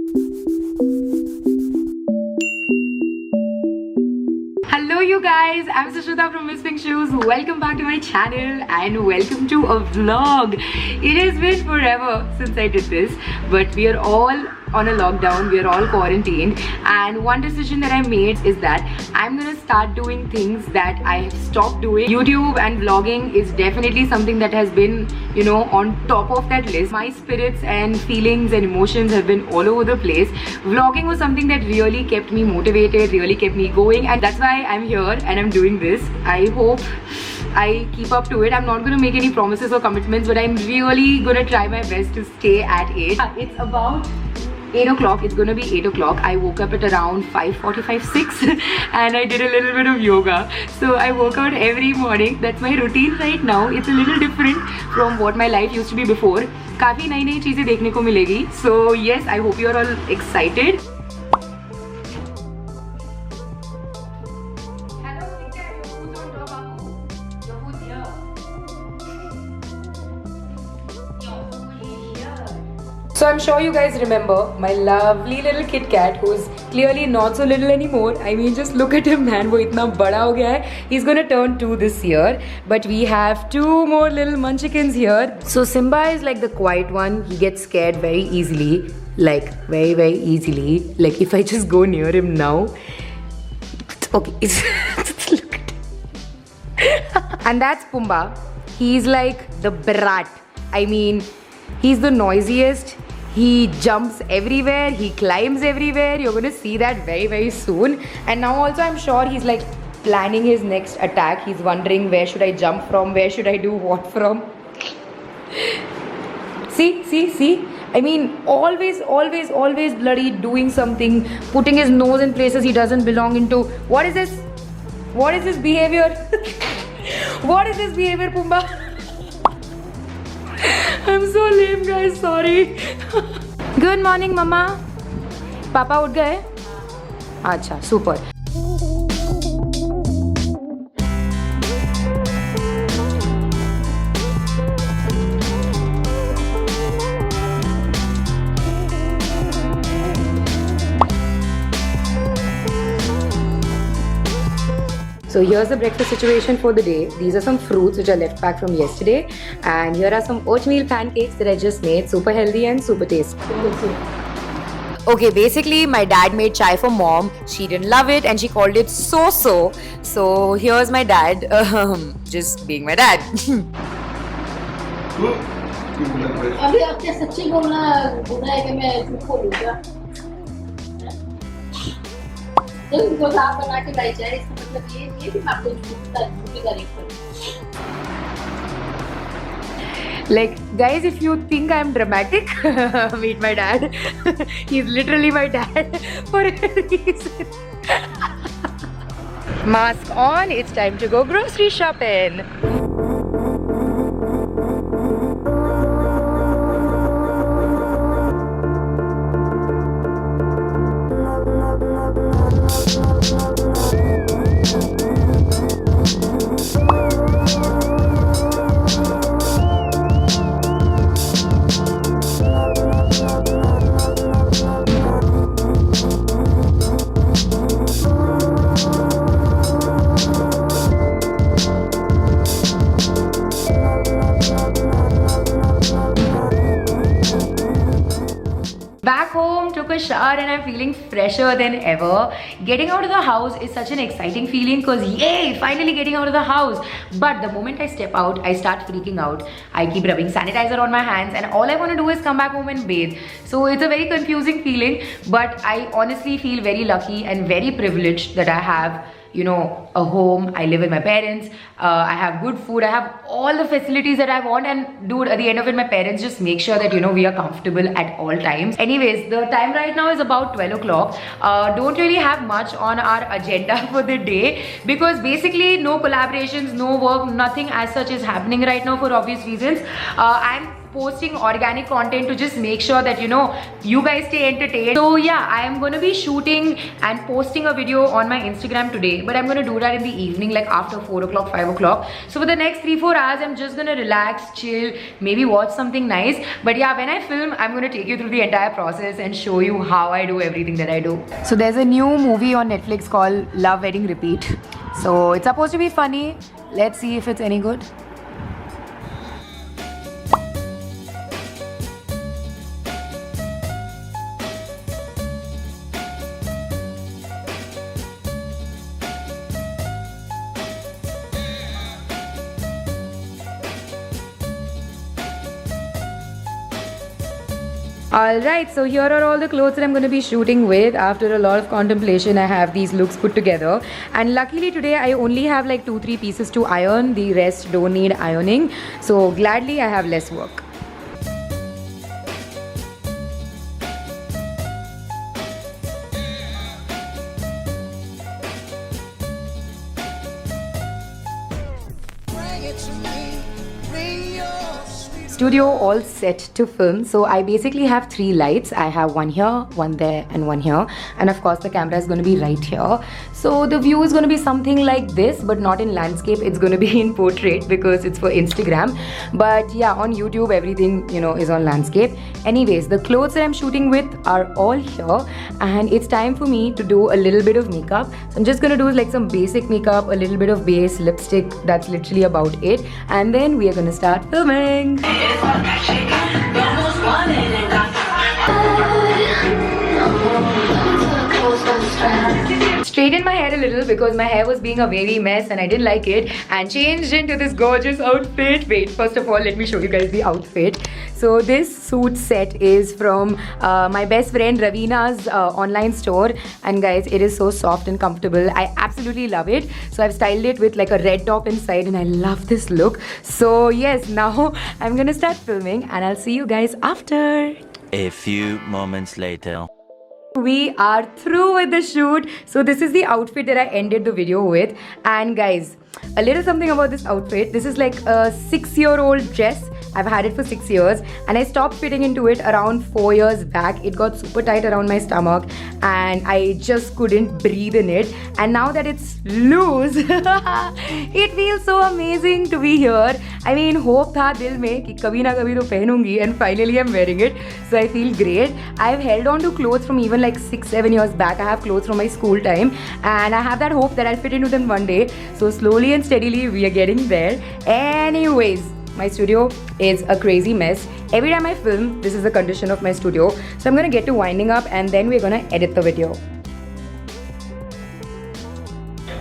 Hello you guys, I'm Sushmita from Miss Pink Shoes. Welcome back to my channel and welcome to a vlog. It has been forever since I did this, but we are all on a lockdown, we are all quarantined, and one decision that I made is that I'm gonna start doing things that I have stopped doing. YouTube and vlogging is definitely something that has been, you know, on top of that list. My spirits and feelings and emotions have been all over the place. Vlogging was something that really kept me motivated, really kept me going, and that's why I'm here and I'm doing this. I hope I keep up to it. I'm not going to make any promises or commitments, but I'm really going to try my best to stay at 8. It's about 8 o'clock. It's gonna be 8 o'clock. I woke up at around 5:45, 6 and I did a little bit of yoga. So I work out every morning. That's my routine right now. It's a little different from what my life used to be before. काफी नई नई चीजें देखने को मिलेगी. So yes, I hope you are all excited. So I'm sure you guys remember my lovely little Kit Kat, who's clearly not so little anymore. I mean, just look at him, man. वो इतना बड़ा हो गया है. He's gonna turn 2 this year. But we have 2 more little munchkins here. So Simba is like the quiet one. He gets scared very easily. Like very, very easily. Like if I just go near him now. Okay, look at him. And that's Pumbaa. He's like the brat. I mean, he's the noisiest. He jumps everywhere, he climbs everywhere. You're gonna see that very, very soon. And now also I'm sure he's like planning his next attack. He's wondering, where should I jump from? Where should I do what from? See? I mean, always bloody doing something, putting his nose in places he doesn't belong into. What is this? What is this behavior? What is this behavior, Pumbaa? I'm so lame, guys. Sorry. Good morning, Mama. Papa उठ गए? अच्छा, super. So here's the breakfast situation for the day. These are some fruits which are left back from yesterday, and here are some oatmeal pancakes that I just made. Super healthy and super tasty. Okay, basically my dad made chai for mom. She didn't love it and she called it so. So here's my dad, just being my dad. अभी आप क्या सच्ची बोलना बुरा है कि मैं झूठ बोलूँगा? जब उनको आप बना के लाई जाए, इसका मतलब ये कि मैं आपको झूठी तारीफ करूँ. Like, guys, if you think I'm dramatic, meet my dad. He's literally my dad for a reason. Mask on, it's time to go grocery shopping. Back home, took a shower and I'm feeling fresher than ever. Getting out of the house is such an exciting feeling because yay, finally getting out of the house. But the moment I step out, I start freaking out. I keep rubbing sanitizer on my hands and all I want to do is come back home and bathe. So it's a very confusing feeling, but I honestly feel very lucky and very privileged that I have, you know, a home. I live with my parents. I have good food. I have all the facilities that I want, and dude, at the end of it, my parents just make sure that, you know, we are comfortable at all times. Anyways, the time right now is about 12 o'clock. Don't really have much on our agenda for the day because basically no collaborations, no work, nothing as such is happening right now for obvious reasons. I'm posting organic content to just make sure that you guys stay entertained. So yeah, I am going to be shooting and posting a video on my Instagram today, but I'm going to do that in the evening, like after 4 o'clock, 5 o'clock. So for the next 3-4 hours, I'm just going to relax, chill, maybe watch something nice. But yeah, when I film, I'm going to take you through the entire process and show you how I do everything that I do. So there's a new movie on Netflix called Love Wedding Repeat. So it's supposed to be funny. Let's see if it's any good. Alright, so here are all the clothes that I'm going to be shooting with. After a lot of contemplation, I have these looks put together. And luckily today, I only have like 2-3 pieces to iron. The rest don't need ironing. So gladly, I have less work. Studio all set to film. So I basically have 3 lights. I have one here, one there, and one here. And of course the camera is going to be right here. So the view is going to be something like this, but not in landscape. It's going to be in portrait because it's for Instagram. But yeah, on YouTube everything is on landscape. Anyways, the clothes that I'm shooting with are all here, and it's time for me to do a little bit of makeup. So I'm just going to do like some basic makeup, a little bit of base, lipstick. That's literally about it. And then we are going to start filming. Straightened my hair a little because my hair was being a wavy mess and I didn't like it, and changed into this gorgeous outfit. Wait, first of all, let me show you guys the outfit. So this suit set is from my best friend Ravina's online store, and guys, it is so soft and comfortable. I absolutely love it. So I've styled it with like a red top inside, and I love this look. So yes, now I'm gonna start filming and I'll see you guys after. A few moments later. We are through with the shoot. So this is the outfit that I ended the video with. And guys, a little something about this outfit. This is like a 6-year-old dress. I've had it for 6 years and I stopped fitting into it around 4 years back. It got super tight around my stomach and I just couldn't breathe in it. And now that it's loose, it feels so amazing to be here. I mean, hope tha dil mein ki kabhi na kabhi to pehnungi, and finally I'm wearing it. So I feel great. I've held on to clothes from even like 6-7 years back. I have clothes from my school time and I have that hope that I'll fit into them one day. So slowly and steadily we are getting there. Anyways, my studio is a crazy mess. Every time I film, this is the condition of my studio. So I'm gonna get to winding up and then we're gonna edit the video.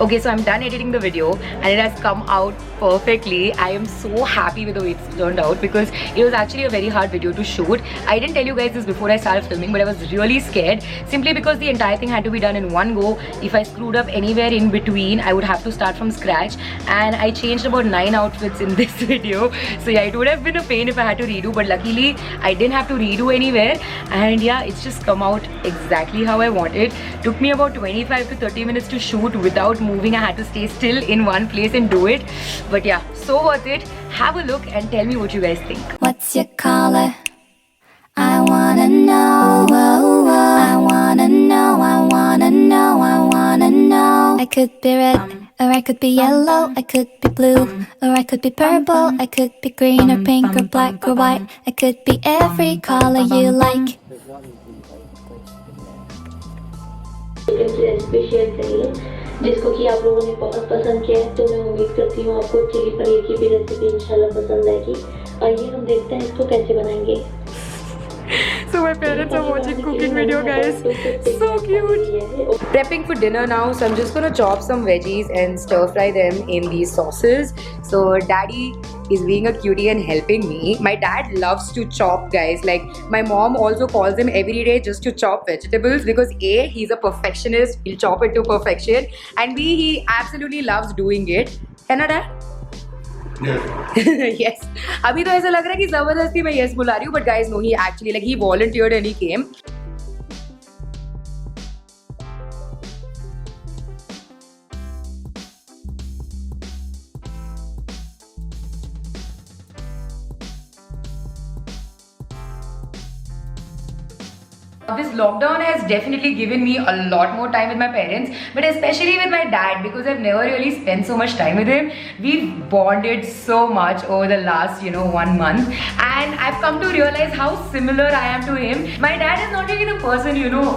Okay, so I'm done editing the video and it has come out perfectly. I am so happy with the way it's turned out because it was actually a very hard video to shoot. I didn't tell you guys this before I started filming, but I was really scared simply because the entire thing had to be done in one go. If I screwed up anywhere in between, I would have to start from scratch, and I changed about 9 outfits in this video. So yeah, it would have been a pain if I had to redo, but luckily I didn't have to redo anywhere, and yeah, it's just come out exactly how I wanted. Took me about 25 to 30 minutes to shoot without moving. I had to stay still in one place and do it. But yeah, so worth it. Have a look and tell me what you guys think. What's your color? I wanna know. I wanna know. I wanna know. I wanna know. I could be red, or I could be yellow. I could be blue, or I could be purple. I could be green or pink or black or white. I could be every color you like. जिसको कि आप लोगों ने बहुत पसंद किया है, तो मैं उम्मीद करती हूँ आपको चिली पनीर की भी रेसिपी इंशाल्लाह पसंद आएगी। आइए हम देखते हैं इसको कैसे बनाएंगे। So my parents are watching cooking video, guys. So cute. Prepping for dinner now, so I'm just gonna chop some veggies and stir fry them in these sauces. So daddy is being a cutie and helping me. My dad loves to chop, guys. Like my mom also calls him every day just to chop vegetables because A, he's a perfectionist. He'll chop it to perfection, and B, he absolutely loves doing it. है ना dad? Yes. अभी तो ऐसा लग रहा है कि जबरदस्ती मैं yes बुला रही हूँ, but guys, no, he actually like he volunteered and he came. this lockdown has definitely given me a lot more time with my parents, but especially with my dad, because I've never really spent so much time with him. We've bonded so much over the last 1 month, and I've come to realize how similar I am to him. My dad is not really the person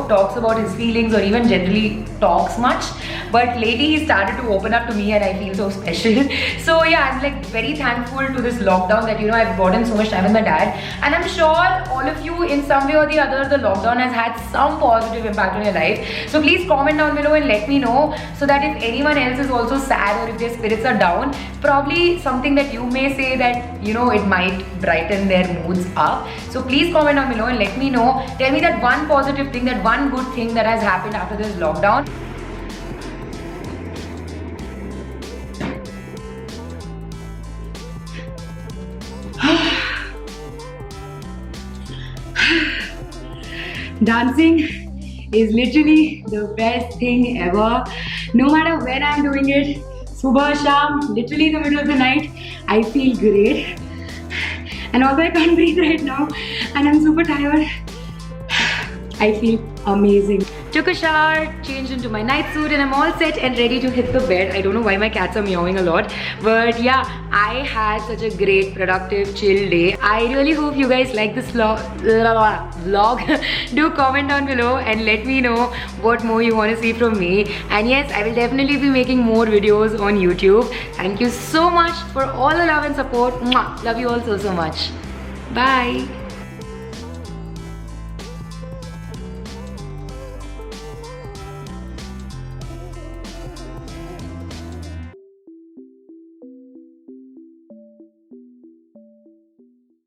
talks about his feelings or even generally talks much, but lately he started to open up to me and I feel so special. So yeah, I'm like very thankful to this lockdown that I've gotten so much time with my dad, and I'm sure all of you in some way or the other, the lockdown has had some positive impact on your life. So please comment down below and let me know, so that if anyone else is also sad or if their spirits are down, probably something that you may say that it might brighten their moods up. So please comment down below and let me know. Tell me that one positive thing, that one good thing that has happened after this lockdown. Dancing is literally the best thing ever. No matter when I'm doing it, subah, sham, literally in the middle of the night, I feel great. And although I can't breathe right now and I'm super tired, I feel amazing. Took a shower, changed into my night suit, and I'm all set and ready to hit the bed. I don't know why my cats are meowing a lot, but yeah, I had such a great, productive, chill day. I really hope you guys like this vlog. Do comment down below and let me know what more you want to see from me. And yes, I will definitely be making more videos on YouTube. Thank you so much for all the love and support. Mwah! Love you all so much. Bye.